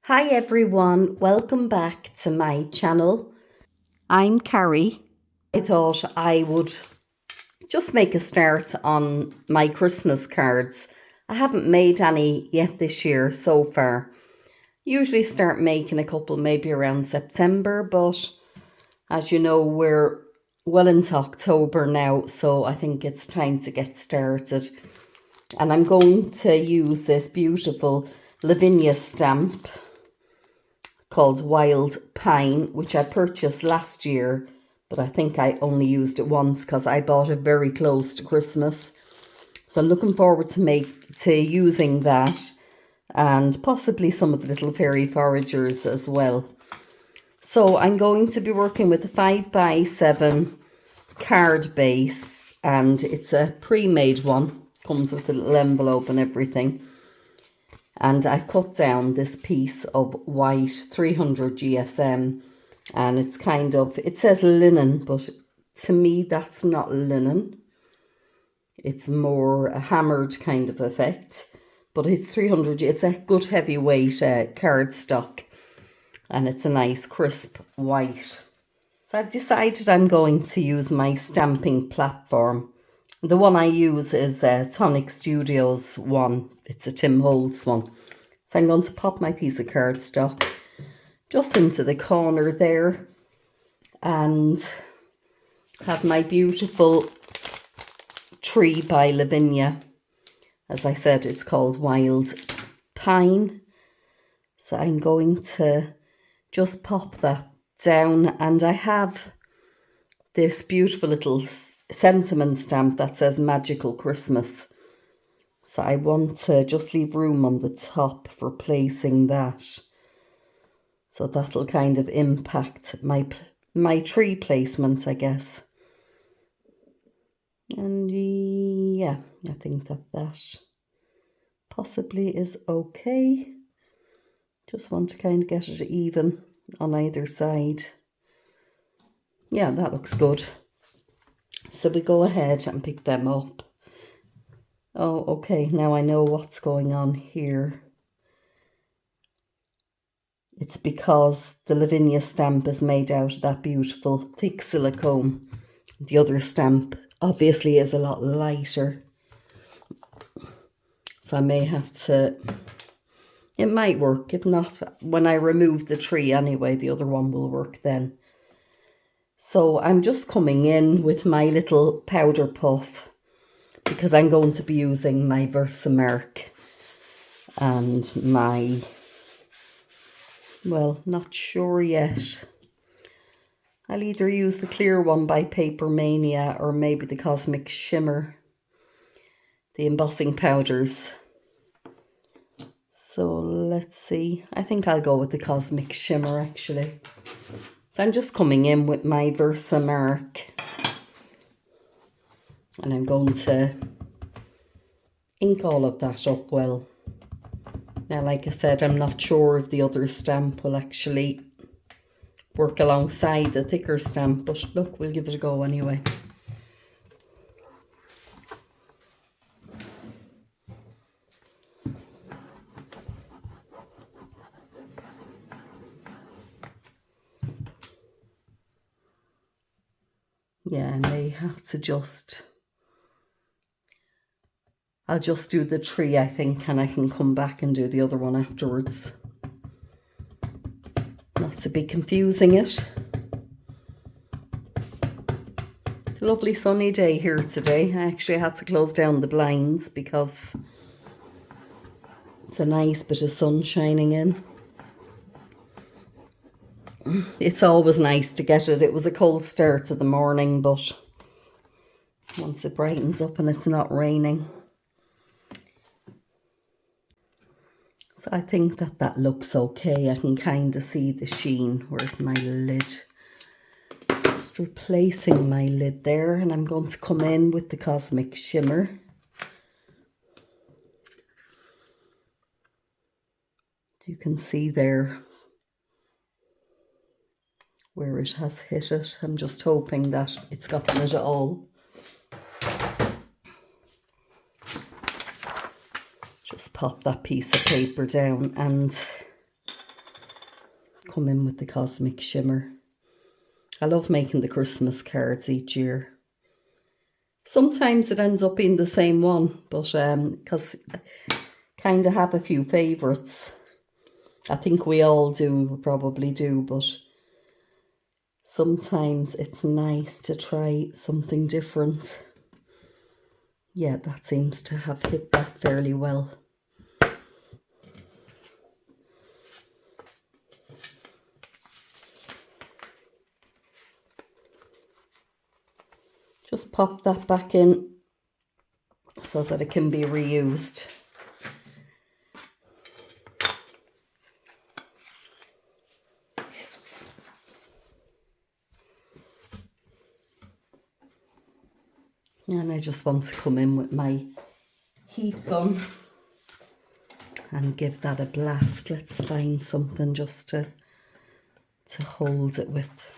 Hi everyone, welcome back to my channel. I'm Carrie. I thought I would just make a start on my Christmas cards. I haven't made any yet this year so far. Usually start making a couple maybe around September, but as you know, we're well into October now, so I think it's time to get started. And I'm going to use this beautiful Lavinia stamp called Wild Pine, which I purchased last year, but I think I only used it once because I bought it very close to Christmas. So I'm looking forward to using that and possibly some of the little fairy foragers as well. So I'm going to be working with a 5x7 card base, and it's a pre-made one. Comes with a little envelope and everything. And I've cut down this piece of white 300 GSM, and it's kind of, it says linen, but to me that's not linen. It's more a hammered kind of effect, but it's 300, it's a good heavyweight cardstock, and it's a nice crisp white. So I've decided I'm going to use my stamping platform. The one I use is Tonic Studios one. It's a Tim Holtz one. So I'm going to pop my piece of cardstock just into the corner there and have my beautiful tree by Lavinia. As I said, it's called Wild Pine. So I'm going to just pop that down, and I have this beautiful little sentiment stamp that says Magical Christmas. So I want to just leave room on the top for placing that. So that'll kind of impact my tree placement, I guess. And yeah, I think that possibly is okay. Just want to kind of get it even on either side. Yeah, that looks good. So we go ahead and pick them up. Oh, okay, now I know what's going on here. It's because the Lavinia stamp is made out of that beautiful thick silicone. The other stamp obviously is a lot lighter. So I may have to, it might work. If not, when I remove the tree anyway, the other one will work then. So I'm just coming in with my little powder puff because I'm going to be using my Versamark and my, well, not sure yet. I'll either use the clear one by Paper Mania or maybe the Cosmic Shimmer, the embossing powders. So let's see. I think I'll go with the Cosmic Shimmer actually. So I'm just coming in with my Versamark, and I'm going to ink all of that up well. Now, like I said, I'm not sure if the other stamp will actually work alongside the thicker stamp, but look, we'll give it a go anyway. Yeah, I may have to I'll just do the tree, I think, and I can come back and do the other one afterwards. Not to be confusing it. It's a lovely sunny day here today. I actually had to close down the blinds because it's a nice bit of sun shining in. It's always nice to get it. It was a cold start to the morning, but once it brightens up and it's not raining. So I think that looks okay. I can kind of see the sheen. Where's my lid? Just replacing my lid there, and I'm going to come in with the Cosmic Shimmer. You can see there where it has hit it. I'm just hoping that it's gotten it all. Just pop that piece of paper down, and come in with the Cosmic Shimmer. I love making the Christmas cards each year. Sometimes it ends up being the same one, but because I kind of have a few favourites. I think we all do, we probably do, but sometimes it's nice to try something different. Yeah, that seems to have hit that fairly well. Just pop that back in so that it can be reused. And I just want to come in with my heat gun and give that a blast. Let's find something just to hold it with.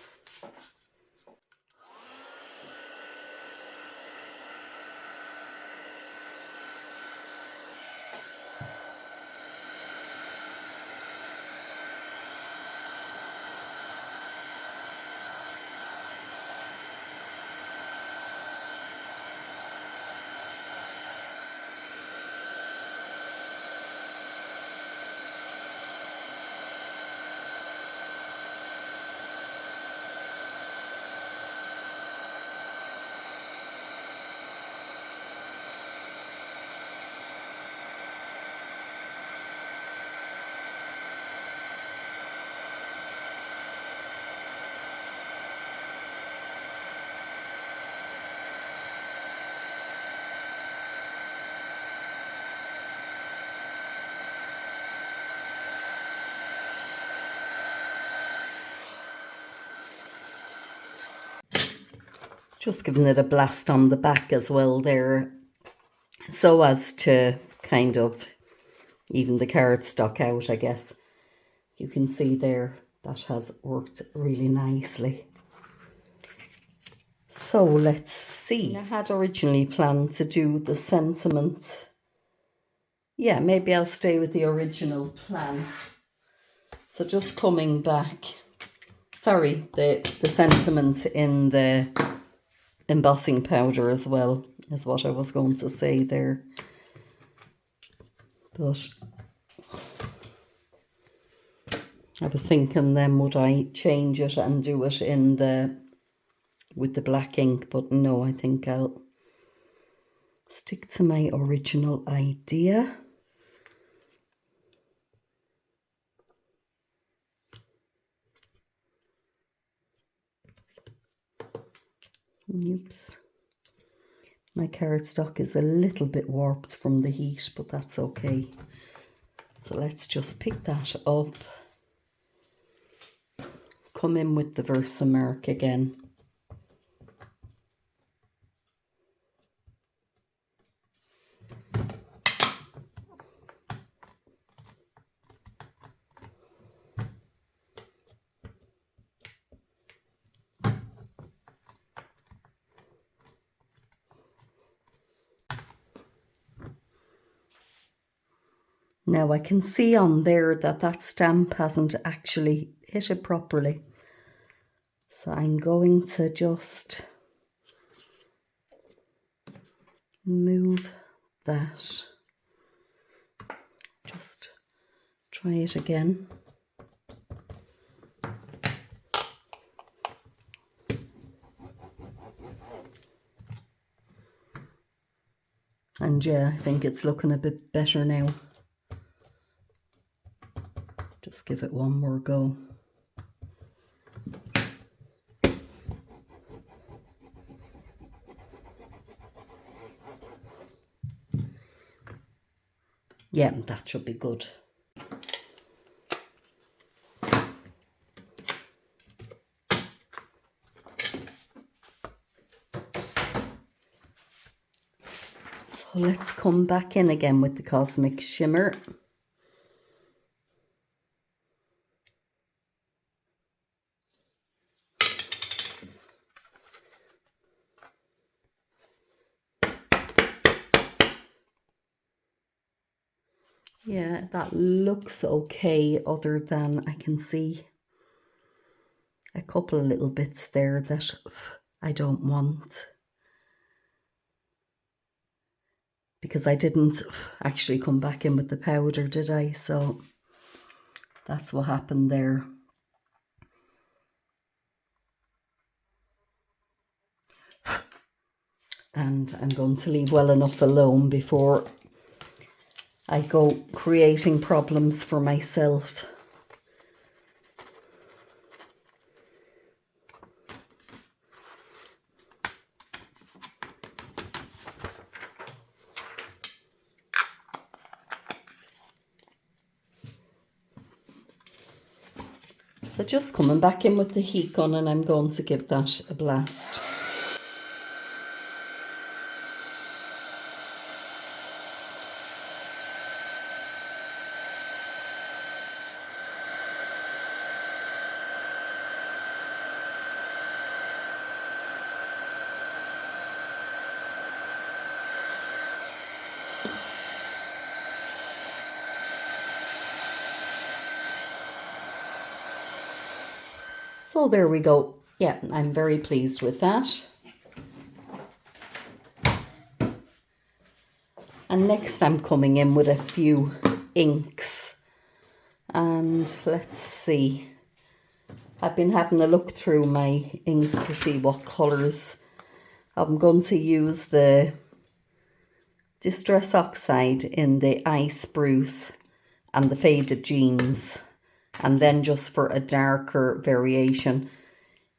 Just giving it a blast on the back as well there, so as to kind of even the cardstock out, I guess. You can see there that has worked really nicely. So let's see. I had originally planned to do the sentiment. Yeah, maybe I'll stay with the original plan. So just coming back, sorry, the sentiment in the embossing powder as well is what I was going to say there. But I was thinking then would I change it and do it in with the black ink, but no, I think I'll stick to my original idea. Oops. My cardstock is a little bit warped from the heat, but that's okay. So let's just pick that up. Come in with the Versamark again. Now I can see on there that that stamp hasn't actually hit it properly. So I'm going to just move that. Just try it again. And yeah, I think it's looking a bit better now. Just give it one more go. Yeah, that should be good. So let's come back in again with the Cosmic Shimmer. Yeah, that looks okay, other than I can see a couple of little bits there that I don't want, because I didn't actually come back in with the powder, did I? So that's what happened there. And I'm going to leave well enough alone before I go creating problems for myself. So just coming back in with the heat gun, and I'm going to give that a blast. So there we go. Yeah, I'm very pleased with that. And next I'm coming in with a few inks. And let's see. I've been having a look through my inks to see what colours. I'm going to use the Distress Oxide in the Spruce and the Faded Jeans. And then just for a darker variation,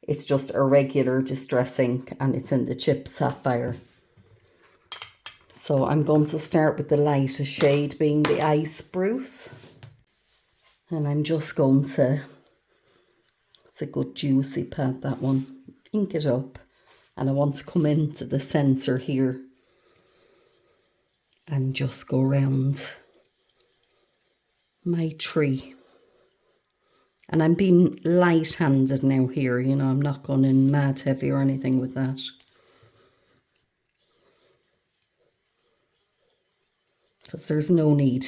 it's just a regular Distress ink, and it's in the chip Sapphire. So I'm going to start with the lightest shade, being the Spruce. And I'm just going to, it's a good juicy pad, that one, ink it up. And I want to come into the centre here and just go around my tree. And I'm being light-handed now here, you know, I'm not going in mad heavy or anything with that. Because there's no need.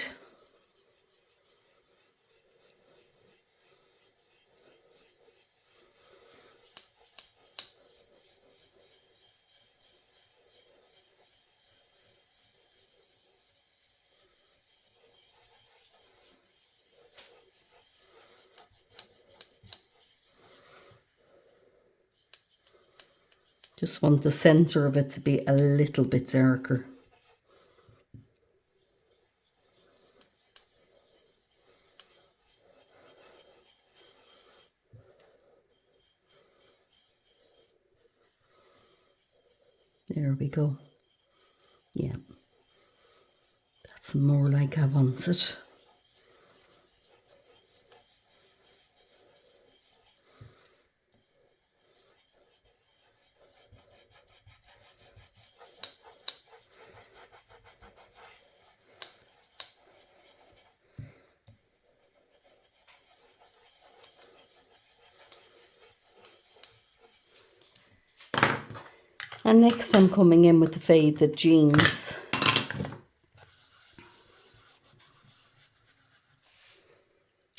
Just want the centre of it to be a little bit darker. There we go. Yeah, that's more like I want it. And next I'm coming in with the Faded Jeans.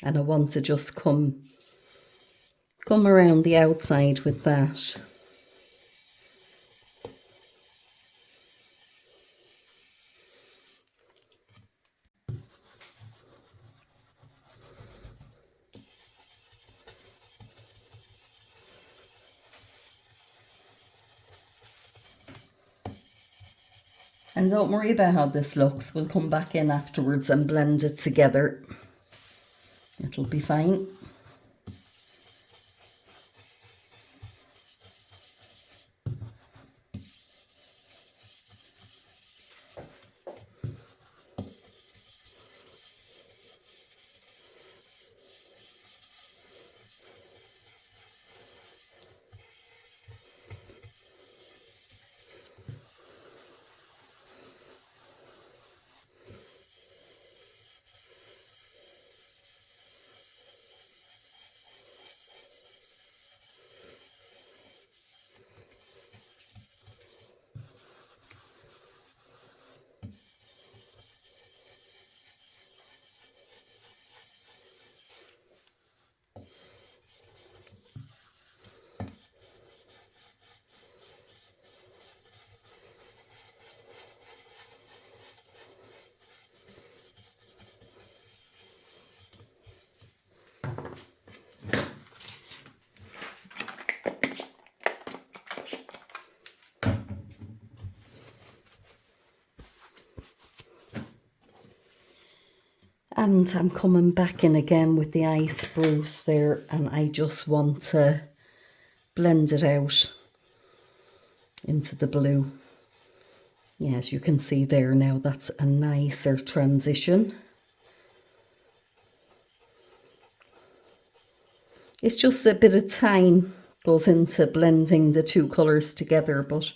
And I want to just come around the outside with that. And don't worry about how this looks. We'll come back in afterwards and blend it together. It'll be fine. And I'm coming back in again with the eye spruce there, and I just want to blend it out into the blue. Yeah, as you can see there now, that's a nicer transition. It's just a bit of time goes into blending the two colours together, but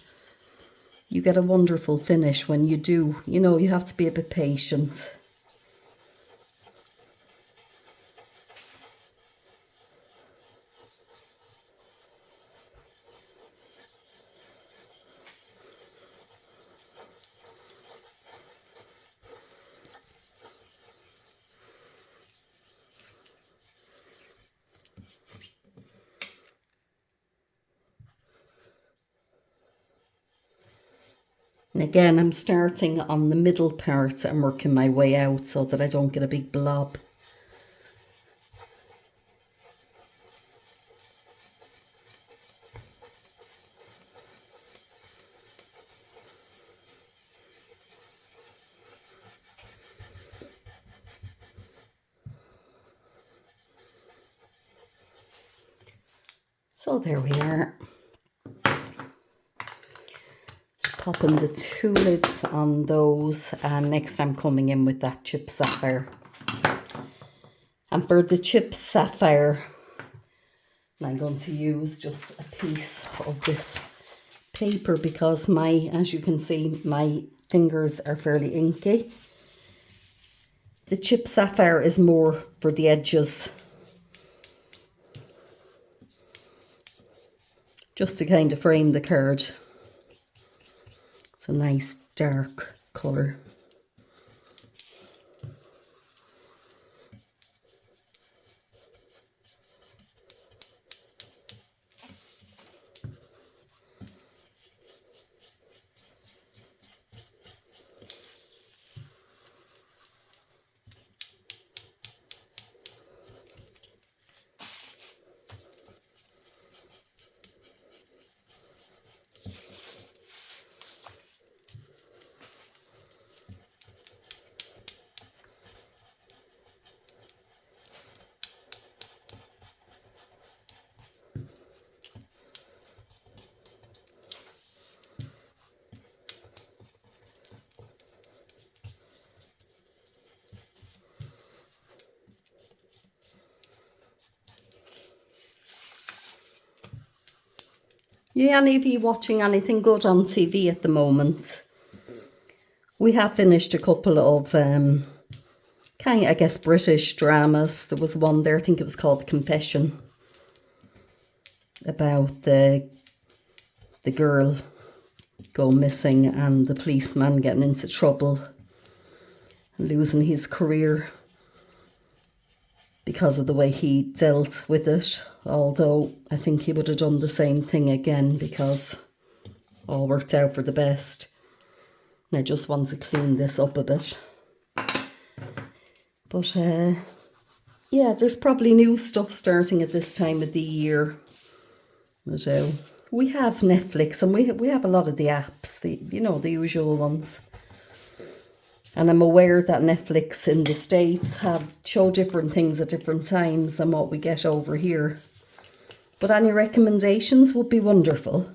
you get a wonderful finish when you do. You know, you have to be a bit patient. And again, I'm starting on the middle part and working my way out so that I don't get a big blob. So there we are. Popping the two lids on those, and next I'm coming in with that chip sapphire. And for the chip sapphire, I'm going to use just a piece of this paper because as you can see, my fingers are fairly inky. The chip sapphire is more for the edges, just to kind of frame the card. It's a nice dark colour. Any of you watching anything good on TV at the moment? We have finished a couple of kind of, I guess, British dramas. There was one there, I think it was called Confession, about the girl going missing and the policeman getting into trouble and losing his career because of the way he dealt with it. Although I think he would have done the same thing again because all worked out for the best. And I just want to clean this up a bit. But yeah, there's probably new stuff starting at this time of the year. But we have Netflix and we have a lot of the apps, the usual ones. And I'm aware that Netflix in the States show different things at different times than what we get over here. But any recommendations would be wonderful.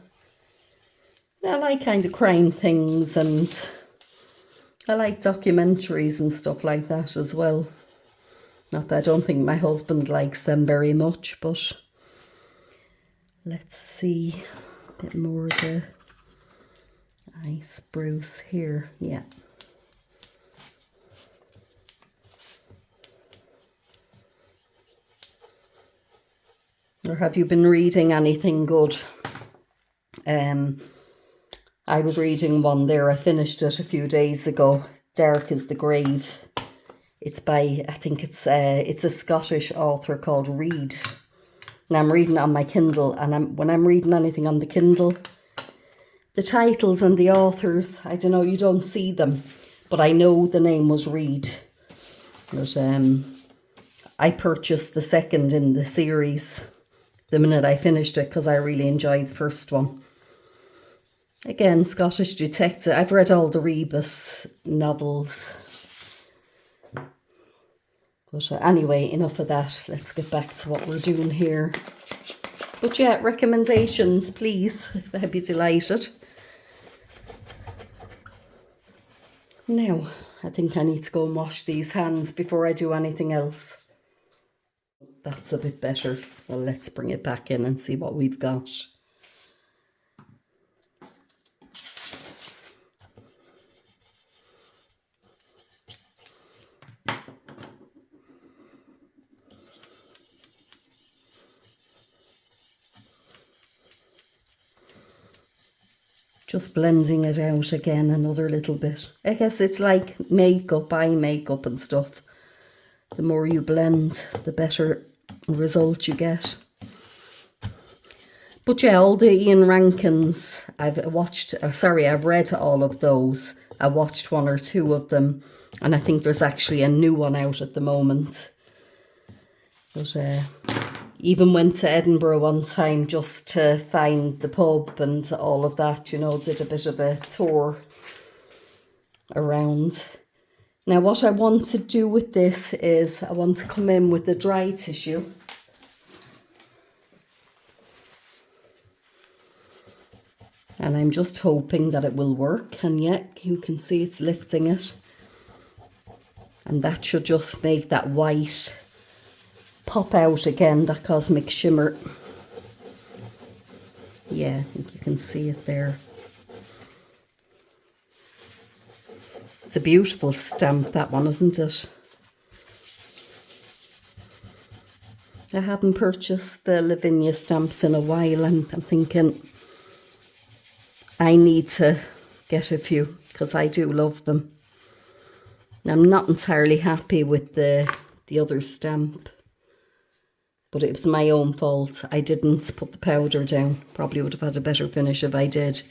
I like kind of crime things, and I like documentaries and stuff like that as well. Not that I don't think my husband likes them very much, but let's see a bit more of the eye spruce here. Yeah. Or have you been reading anything good? I was reading one there. I finished it a few days ago. Dark is the Grave. It's by, I think it's a Scottish author called Reed. And I'm reading it on my Kindle. And when I'm reading anything on the Kindle, the titles and the authors, I don't know, you don't see them. But I know the name was Reed. But I purchased the second in the series the minute I finished it because I really enjoyed the first one. Again, Scottish detective. I've read all the Rebus novels. But anyway, enough of that. Let's get back to what we're doing here. But yeah, recommendations, please. I'd be delighted. Now, I think I need to go and wash these hands before I do anything else. That's a bit better. Well, let's bring it back in and see what we've got. Just blending it out again another little bit. I guess it's like makeup, eye makeup and stuff. The more you blend, the better result you get. But yeah, all the Ian Rankins, I've read all of those. I watched one or two of them, and I think there's actually a new one out at the moment. But even went to Edinburgh one time just to find the pub and all of that, you know, did a bit of a tour around. Now what I want to do with this is I want to come in with the dry tissue. And I'm just hoping that it will work, and yet you can see it's lifting it. And that should just make that white pop out again, that cosmic shimmer. Yeah, I think you can see it there. It's a beautiful stamp, that one, isn't it? I haven't purchased the Lavinia Stamps in a while, and I'm thinking I need to get a few because I do love them. I'm not entirely happy with the other stamp, but it was my own fault. I didn't put the powder down. Probably would have had a better finish if I did.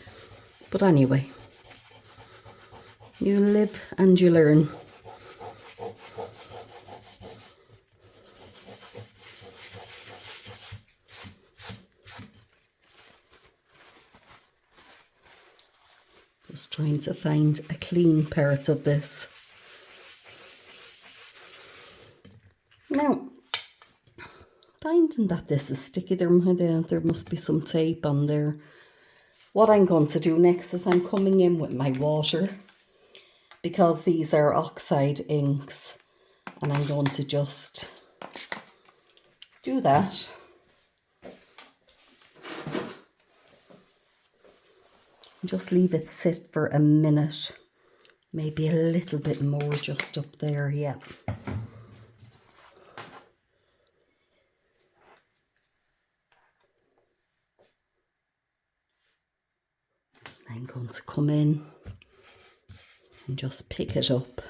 But anyway, you live and you learn. Just trying to find a clean part of this. Now, finding that this is sticky, there must be some tape on there. What I'm going to do next is I'm coming in with my water, because these are Oxide inks, and I'm going to just do that. Just leave it sit for a minute, maybe a little bit more just up there, yeah. I'm going to come in and just pick it up.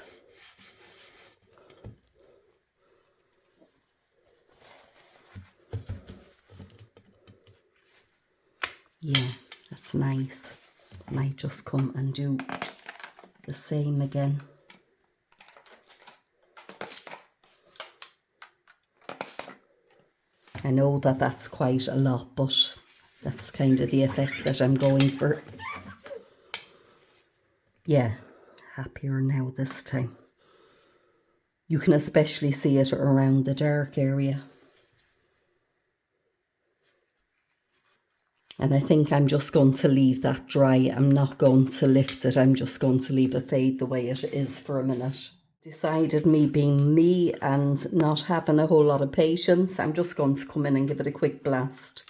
Yeah, that's nice. I might just come and do the same again. I know that that's quite a lot, but that's kind of the effect that I'm going for. Yeah, happier now this time. You can especially see it around the dark area. And I think I'm just going to leave that dry. I'm not going to lift it. I'm just going to leave it fade the way it is for a minute. Decided, me being me and not having a whole lot of patience, I'm just going to come in and give it a quick blast.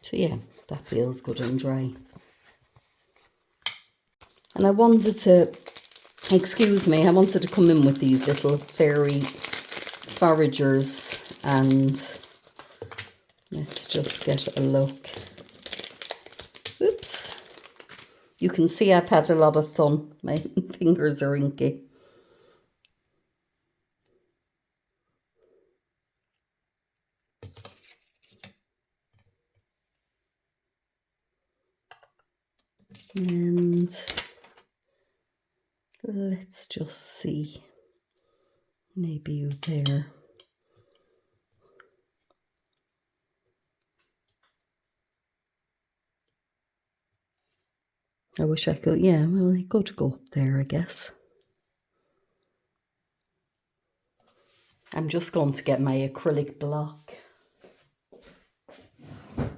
So yeah, that feels good and dry. And I wanted to, excuse me, I wanted to come in with these little fairy Foragers, and let's just get a look. You can see I've had a lot of fun. My fingers are inky. And let's just see. Maybe you there. I wish I could, yeah, well, I could go up there, I guess. I'm just going to get my acrylic block. I'm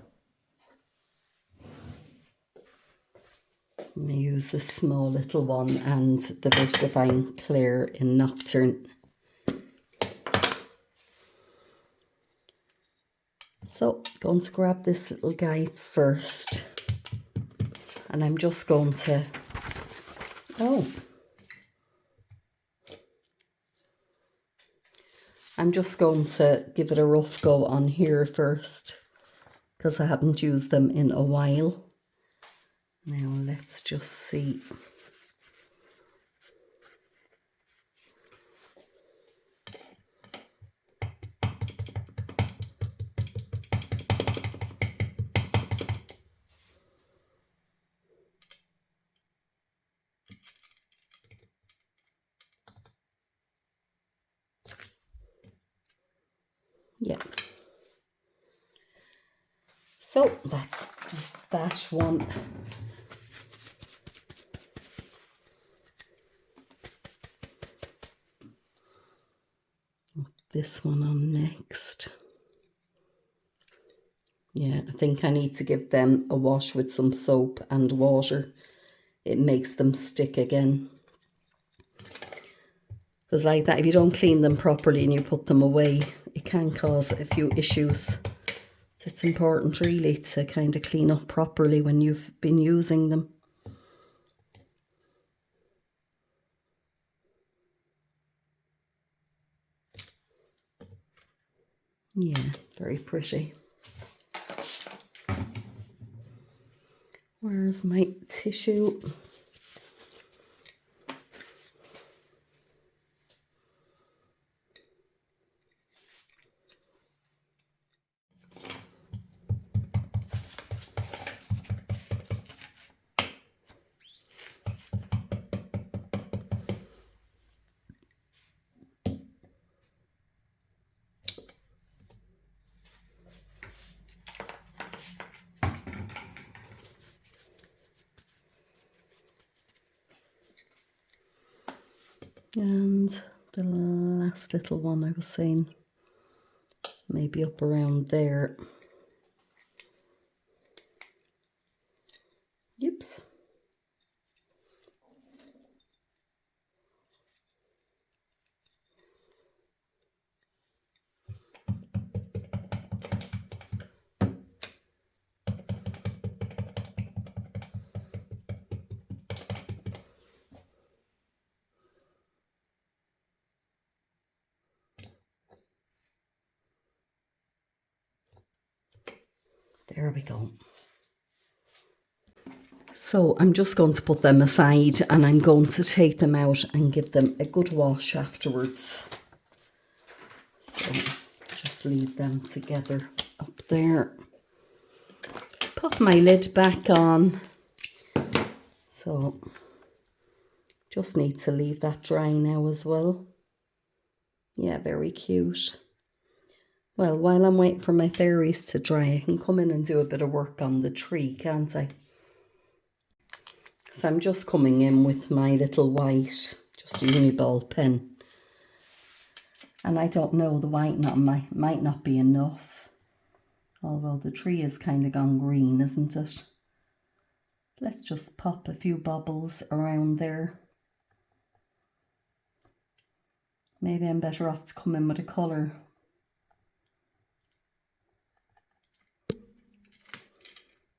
going to use this small little one and the Versafine Clair in Nocturne. So, going to grab this little guy first. And I'm just going to, I'm just going to give it a rough go on here first, because I haven't used them in a while. Now let's just see. Yeah. So that's that one. This one on next. Yeah, I think I need to give them a wash with some soap and water. It makes them stick again. Because like that, if you don't clean them properly and you put them away, it can cause a few issues. So it's important really to kind of clean up properly when you've been using them. Yeah, very pretty. Where's my tissue? And the last little one I was saying, maybe up around there. Oops. There we go. So I'm just going to put them aside and I'm going to take them out and give them a good wash afterwards. So just leave them together up there. Pop my lid back on. So just need to leave that dry now as well. Yeah, very cute. Well, while I'm waiting for my fairies to dry, I can come in and do a bit of work on the tree, can't I? So I'm just coming in with my little white, just a uniball pen. And I don't know, the white might not be enough. Although the tree is kind of gone green, isn't it? Let's just pop a few bubbles around there. Maybe I'm better off to come in with a colour.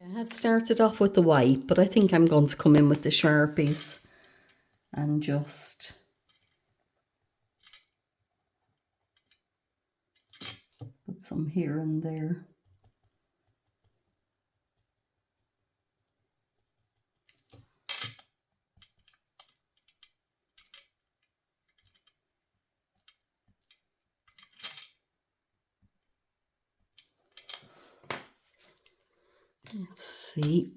I had started off with the white, but I think I'm going to come in with the Sharpies and just put some here and there. Let's see.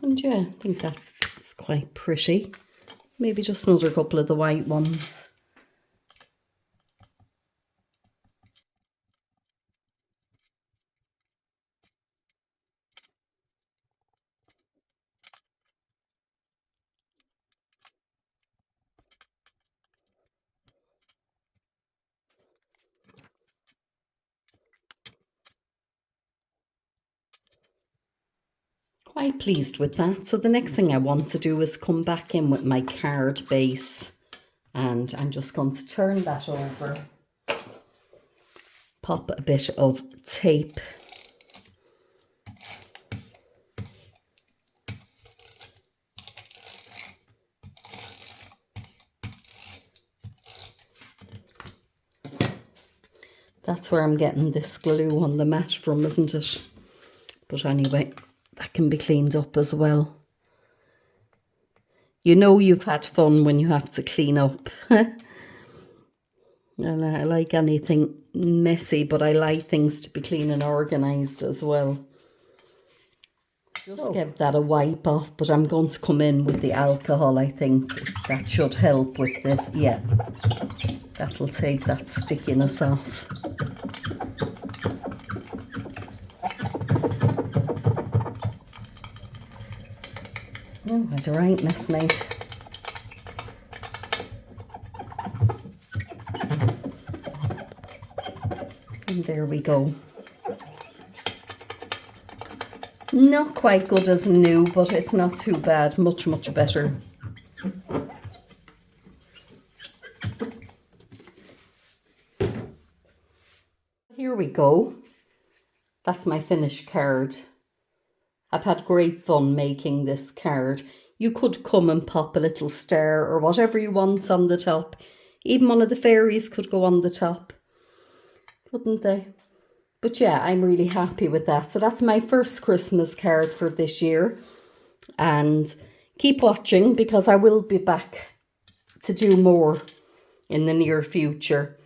And yeah, I think that's quite pretty. Maybe just another couple of the white ones. Quite pleased with that. So the next thing I want to do is come back in with my card base, and I'm just going to turn that over, pop a bit of tape That's where I'm getting this glue on the mat from, isn't it? But anyway, that can be cleaned up as well. You know you've had fun when you have to clean up. And I like anything messy, but I like things to be clean and organised as well. Just give that a wipe off, but I'm going to come in with the alcohol. I think that should help with this. Yeah, that'll take that stickiness off. Oh, what a right mess, mate. And there we go. Not quite good as new, but it's not too bad. Much, much better. Here we go. That's my finished card. I've had great fun making this card. You could come and pop a little star or whatever you want on the top. Even one of the fairies could go on the top, wouldn't they? But yeah, I'm really happy with that. So that's my first Christmas card for this year. And keep watching because I will be back to do more in the near future.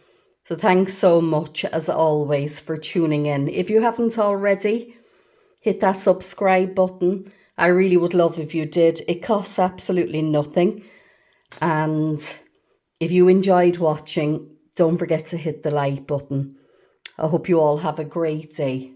So thanks so much as always for tuning in. If you haven't already, hit that subscribe button. I really would love if you did. It costs absolutely nothing. And if you enjoyed watching, don't forget to hit the like button. I hope you all have a great day.